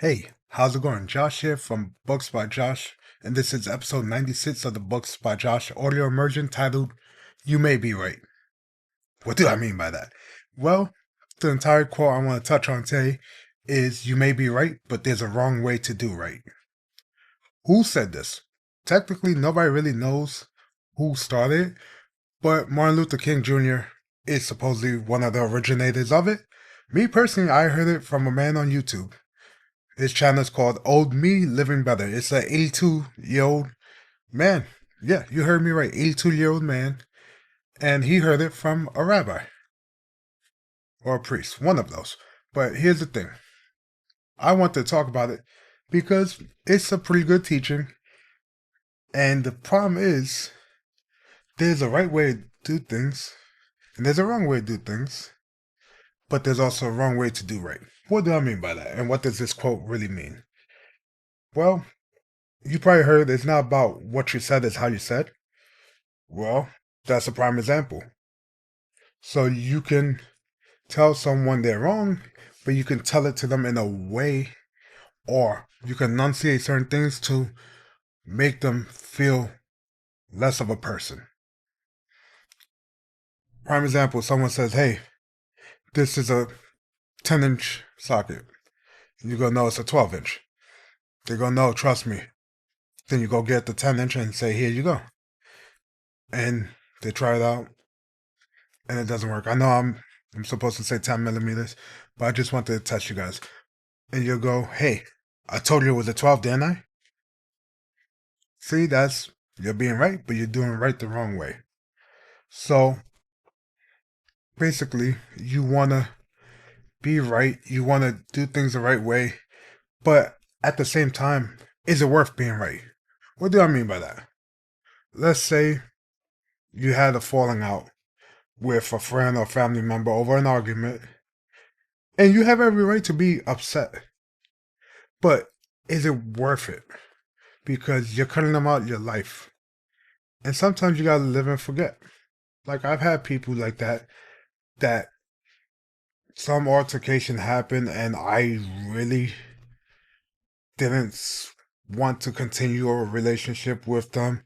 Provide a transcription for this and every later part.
Hey, how's it going? Josh here from Books by Josh, and this is episode 96 of the Books by Josh audio immersion titled You May Be Right. What do I mean by that? Well, the entire quote I want to touch on today is You may be right, but there's a wrong way to do right. Who said this? Technically, nobody really knows who started it, but Martin Luther King Jr. is supposedly one of the originators of it. Me personally, I heard it from a man on YouTube. His channel is called Old Me Living Better. It's an 82-year-old man. Yeah, you heard me right. 82-year-old man. And he heard it from a rabbi or a priest, one of those. But here's the thing. I want to talk about it because it's a pretty good teaching. And the problem is, there's a right way to do things, and there's a wrong way to do things, but there's also a wrong way to do right. What do I mean by that? And what does this quote really mean? Well, you probably heard it's not about what you said, it's how you said. Well, that's a prime example. So you can tell someone they're wrong, but you can tell it to them in a way, or you can enunciate certain things to make them feel less of a person. Prime example, someone says, hey, this is a 10-inch socket. You go, no, it's a 12-inch. They go, no, trust me. Then you go get the 10-inch and say, here you go. And they try it out, and it doesn't work. I know I'm supposed to say 10 millimeters, but I just wanted to test you guys. And you'll go, hey, I told you it was a 12, didn't I? See, you're being right, but you're doing right the wrong way. So, basically, you want to be right, you want to do things the right way, but at the same time, is it worth being right? What do I mean by that? Let's say you had a falling out with a friend or family member over an argument, and you have every right to be upset. But is it worth it? Because you're cutting them out of your life. And sometimes you gotta live and forget. Like, I've had people like that some altercation happened and I really didn't want to continue a relationship with them,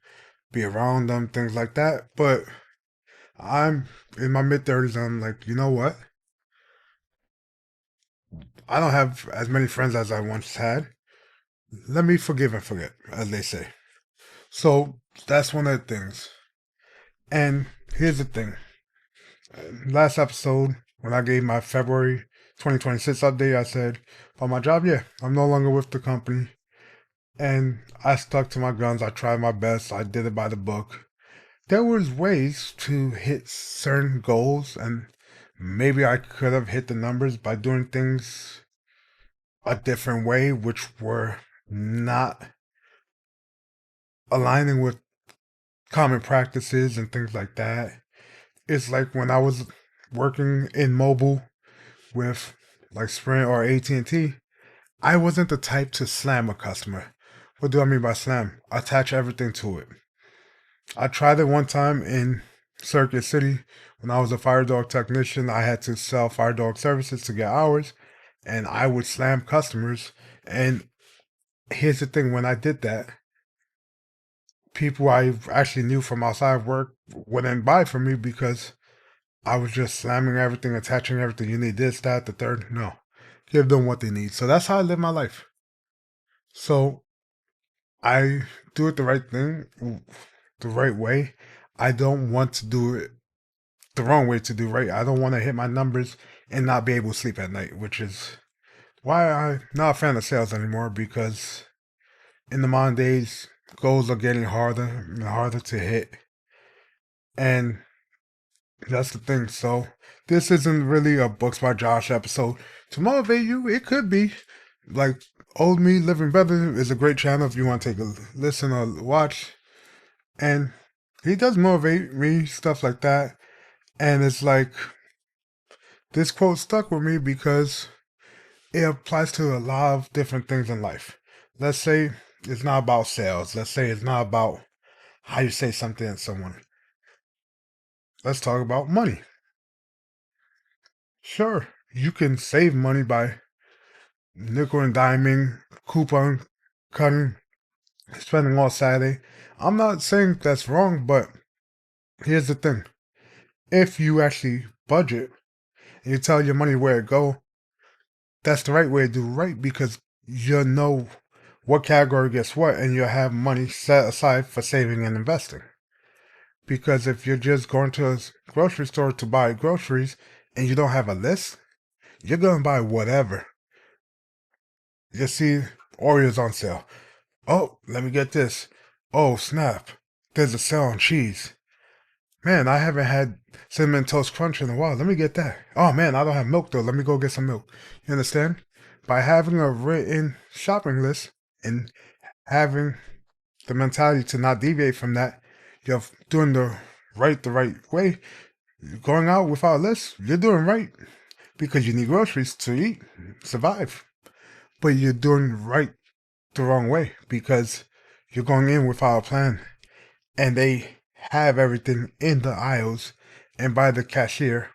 be around them, things like that. But I'm in my mid-30s and I'm like, you know what? I don't have as many friends as I once had. Let me forgive and forget, as they say. So that's one of the things. And here's the thing. Last episode, when I gave my February 2026 update, I said, on my job, yeah, I'm no longer with the company. And I stuck to my guns. I tried my best. I did it by the book. There was ways to hit certain goals, and maybe I could have hit the numbers by doing things a different way, which were not aligning with common practices and things like that. It's like when I was working in mobile with like Sprint or AT&T, I wasn't the type to slam a customer. What do I mean by slam? Attach everything to it. I tried it one time in Circuit City when I was a fire dog technician. I had to sell fire dog services to get hours, and I would slam customers. And here's the thing, when I did that, people I actually knew from outside work wouldn't buy from me because I was just slamming everything, attaching everything. You need this, that, the third. No. Give them what they need. So that's how I live my life. So I do it the right thing, the right way. I don't want to do it the wrong way to do right. I don't want to hit my numbers and not be able to sleep at night, which is why I'm not a fan of sales anymore, because in the modern days, goals are getting harder and harder to hit. And that's the thing. So this isn't really a Books by Josh episode to motivate you. It could be. Like, Old Me Living Better is a great channel if you want to take a listen or watch. And he does motivate me, stuff like that. And it's like, this quote stuck with me because it applies to a lot of different things in life. Let's say it's not about sales. Let's say it's not about how you say something to someone. Let's talk about money. Sure, you can save money by nickel and diming, coupon cutting, spending all Saturday. I'm not saying that's wrong, but here's the thing. If you actually budget and you tell your money where it go, that's the right way to do right because you'll know what category gets what and you'll have money set aside for saving and investing. Because if you're just going to a grocery store to buy groceries and you don't have a list, you're going to buy whatever. You see Oreos on sale. Oh, let me get this. Oh, snap. There's a sale on cheese. Man, I haven't had Cinnamon Toast Crunch in a while. Let me get that. Oh, man, I don't have milk, though. Let me go get some milk. You understand? By having a written shopping list and having the mentality to not deviate from that, you're doing the right way. Going out without a list, you're doing right because you need groceries to eat, survive. But you're doing right the wrong way because you're going in without a plan and they have everything in the aisles and by the cashier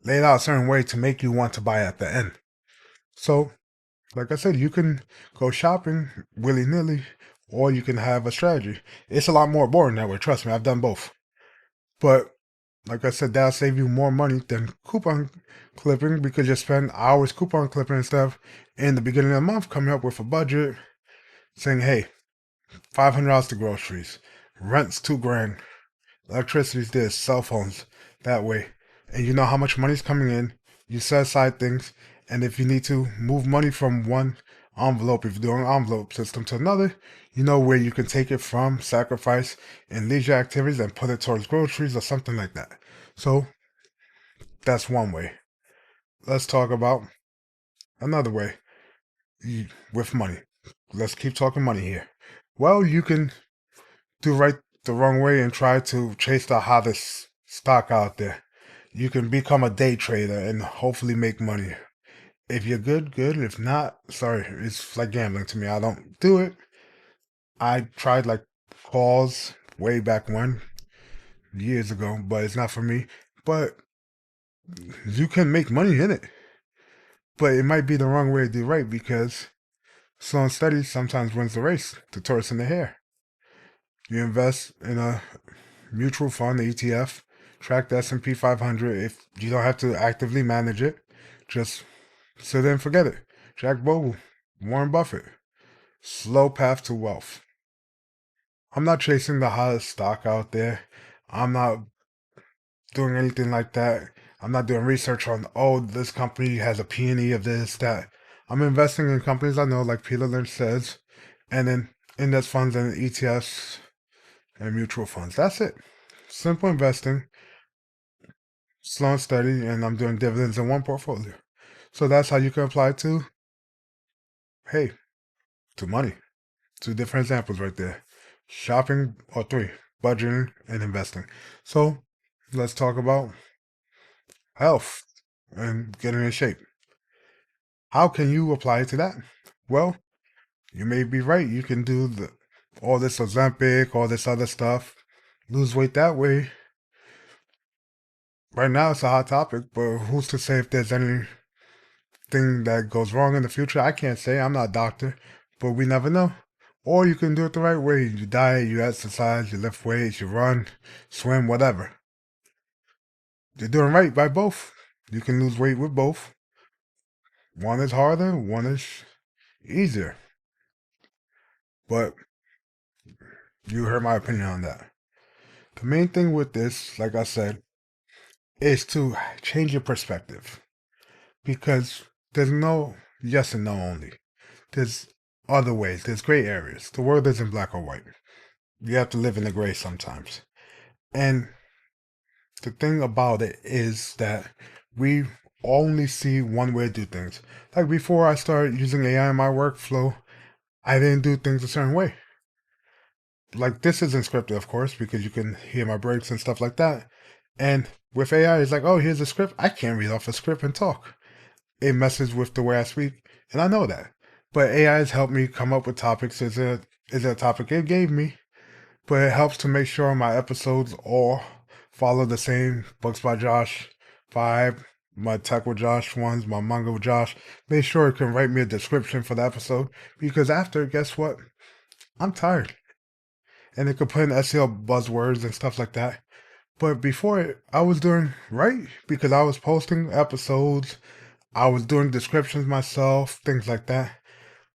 laid out a certain way to make you want to buy at the end. So, like I said, you can go shopping willy nilly or you can have a strategy. It's a lot more boring that way. Trust me, I've done both. But like I said, that'll save you more money than coupon clipping because you spend hours coupon clipping and stuff in the beginning of the month coming up with a budget saying, hey, $500 to groceries, rent's $2,000, electricity's this, cell phones that way. And you know how much money's coming in. You set aside things. And if you need to move money from one envelope, if you're doing an envelope system to another, you know where you can take it from, sacrifice in leisure activities and put it towards groceries or something like that. So that's one way. Let's talk about another way with money. Let's keep talking money here. Well, you can do right the wrong way and try to chase the hottest stock out there. You can become a day trader and hopefully make money. If you're good, good. If not, sorry, it's like gambling to me. I don't do it. I tried like calls way back when, years ago, but it's not for me. But you can make money in it. But it might be the wrong way to do right because slow and steady sometimes wins the race, the tortoise and the hare. You invest in a mutual fund, the ETF, track the S&P 500. If you don't have to actively manage it, just sit there and forget it. Jack Bogle, Warren Buffett, slow path to wealth. I'm not chasing the hottest stock out there. I'm not doing anything like that. I'm not doing research on, oh, this company has a P&E of this, that. I'm investing in companies I know, like Peter Lynch says, and then index funds and ETFs and mutual funds. That's it. Simple investing, slow and steady, and I'm doing dividends in one portfolio. So that's how you can apply to, hey, to money. Two different examples right there. Shopping, or three, budgeting and investing. So let's talk about health and getting in shape. How can you apply it to that? Well, you may be right. You can do all this Ozempic, all this other stuff, lose weight that way. Right now, it's a hot topic, but who's to say if there's anything that goes wrong in the future? I can't say. I'm not a doctor, but we never know. Or you can do it the right way. You diet, you exercise, you lift weights, you run, swim, whatever. You're doing right by both. You can lose weight with both. One is harder, one is easier. But you heard my opinion on that. The main thing with this, like I said, is to change your perspective. Because there's no yes and no only. There's other ways. There's gray areas. The world isn't black or white. You have to live in the gray sometimes. And the thing about it is that we only see one way to do things. Like before I started using AI in my workflow, I didn't do things a certain way. Like this isn't scripted, of course, because you can hear my breaks and stuff like that. And with AI, it's like, oh, here's a script. I can't read off a script and talk. It messes with the way I speak, and I know that. But AI has helped me come up with topics. Is a topic it gave me, but it helps to make sure my episodes all follow the same Books by Josh vibe, my Tech with Josh ones, my Manga with Josh, make sure you can write me a description for the episode because after, guess what? I'm tired. And it could put in SEO buzzwords and stuff like that. But before I was doing right because I was posting episodes, I was doing descriptions myself, things like that.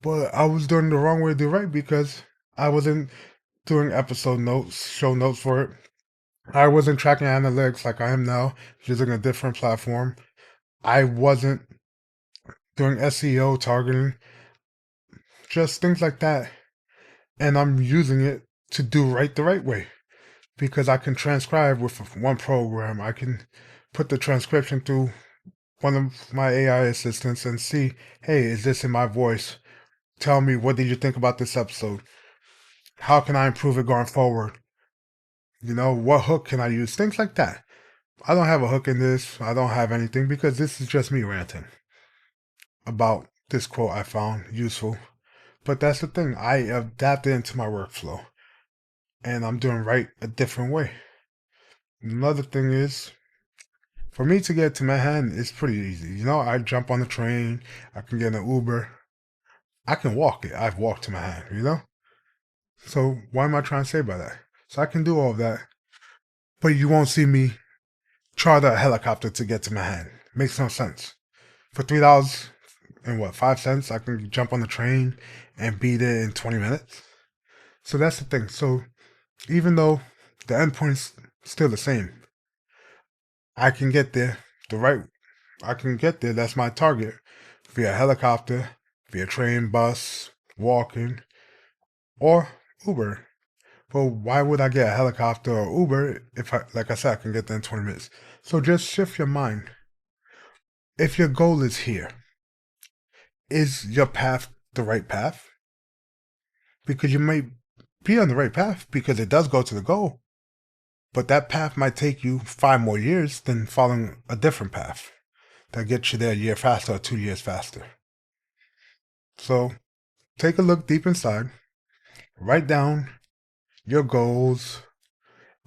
But I was doing the wrong way to do right because I wasn't doing episode notes, show notes for it. I wasn't tracking analytics like I am now, using a different platform. I wasn't doing SEO targeting, just things like that. And I'm using it to do right the right way because I can transcribe with one program. I can put the transcription through one of my AI assistants and see, hey, is this in my voice? Tell me, what did you think about this episode? How can I improve it going forward? What hook can I use? Things like that. I don't have a hook in this. I don't have anything because this is just me ranting about this quote I found useful. But that's the thing. I adapted into my workflow and I'm doing right a different way. Another thing is, for me to get to Manhattan, it's pretty easy. I jump on the train. I can get an Uber. I can walk it. I've walked to Manhattan, So what am I trying to say by that? So I can do all of that. But you won't see me charter a helicopter to get to Manhattan. Makes no sense. For $3 and 5 cents, I can jump on the train and be there in 20 minutes. So that's the thing. So even though the endpoint's still the same, I can get there I can get there. That's my target via helicopter, via train, bus, walking, or Uber. But why would I get a helicopter or Uber if like I said, I can get there in 20 minutes? So just shift your mind. If your goal is here, is your path the right path? Because you might be on the right path because it does go to the goal. But that path might take you 5 more years than following a different path that gets you there a year faster or 2 years faster. So take a look deep inside, write down your goals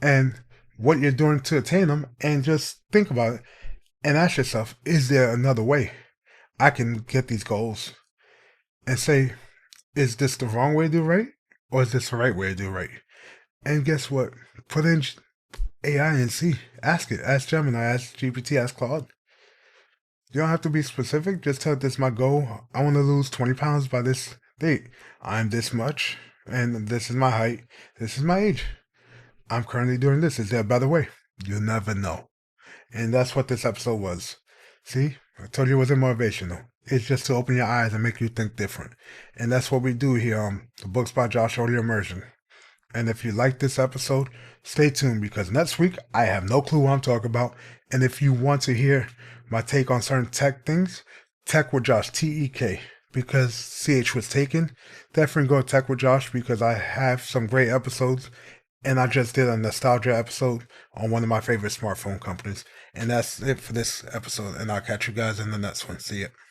and what you're doing to attain them, and just think about it and ask yourself, is there another way I can get these goals? And say, is this the wrong way to do right? Or is this the right way to do right? And guess what? Put in AI and see. Ask it. Ask Gemini, ask GPT, ask Claude. You don't have to be specific. Just tell it this is my goal. I want to lose 20 pounds by this date. I'm this much, and this is my height. This is my age. I'm currently doing this. Is there a better way? You'll never know. And that's what this episode was. See? I told you it wasn't motivational. It's just to open your eyes and make you think different. And that's what we do here on the Books by Josh Audio Immersion. And if you like this episode, stay tuned because next week I have no clue what I'm talking about. And if you want to hear my take on certain tech things, Tech with Josh, TEK, because CH was taken. Definitely go Tech with Josh because I have some great episodes. And I just did a nostalgia episode on one of my favorite smartphone companies. And that's it for this episode. And I'll catch you guys in the next one. See ya.